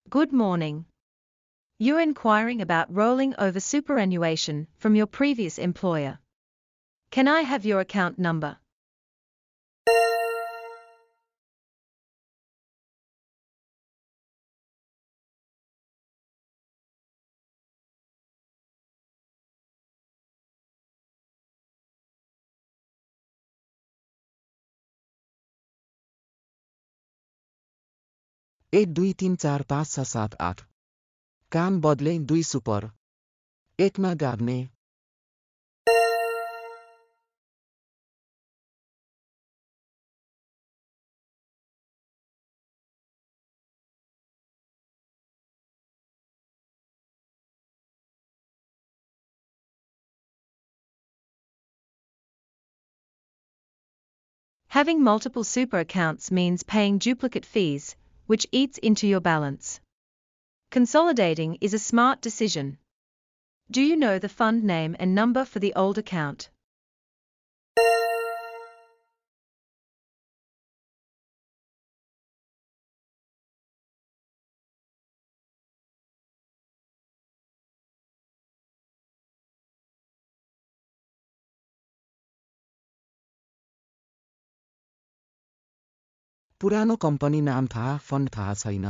Good morning. You're inquiring about rolling over superannuation from your previous employer. Can I have your account number? एक 2 3 4 5 6 7 8 काम बदले 2 super 1 मा गाड्ने Having multiple super accounts means paying duplicate fees, which eats into your balance. Consolidating is a smart decision. Do you know the fund name and number for the old account? पुरानो company नाम थाहा fund थाहा छैन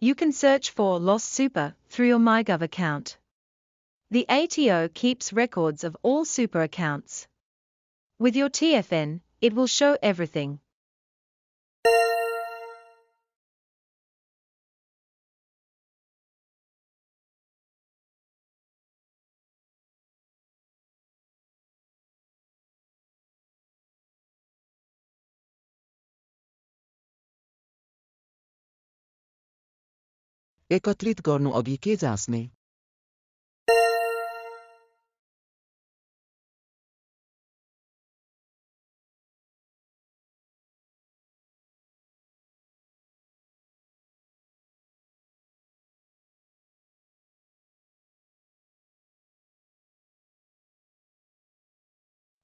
You can search for Lost Super through your MyGov account. The ATO keeps records of all super accounts. With your TFN, it will show everything. एकत्रित गर्नु अघि के जाँच्ने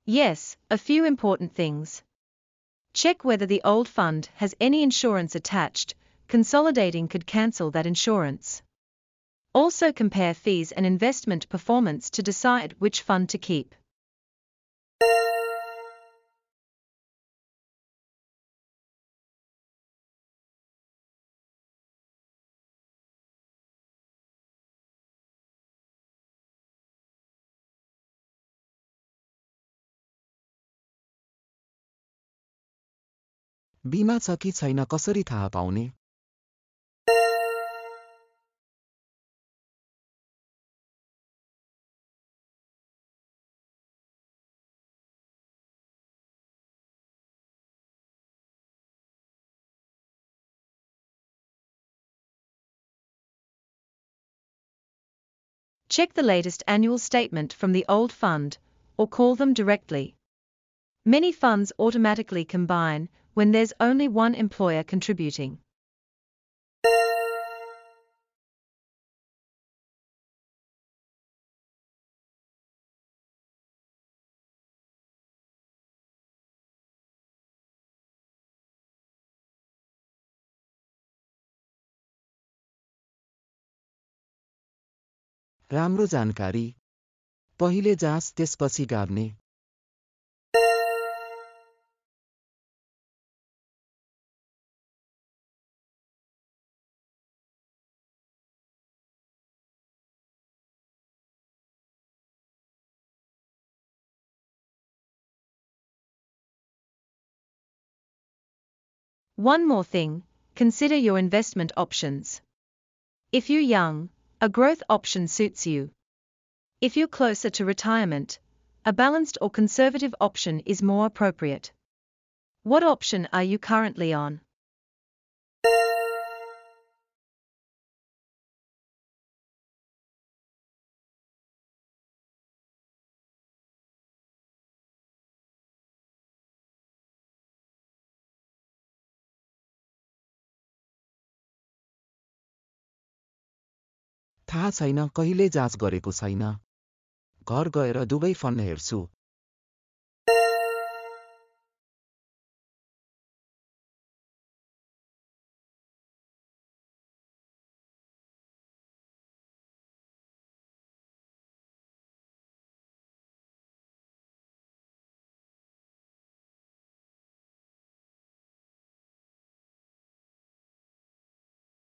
Yes, a few important things. Check whether the old fund has any insurance attached. Consolidating could cancel that insurance. Also compare fees and investment performance to decide which fund to keep. बिमा छ कि छैन कसरी थाहा पाउने Check the latest annual statement from the old fund, or call them directly. Many funds automatically combine when there's only one employer contributing. राम्रो जानकारी पहिले जाँच त्यसपछि गाड्ने One more thing, consider your investment options. If you're young, a growth option suits you. If you're closer to retirement, a balanced or conservative option is more appropriate. What option are you currently on? थाहा छैन, कहिले जाँच गरेको छैन। घर गएर दुवै fund हेर्छु।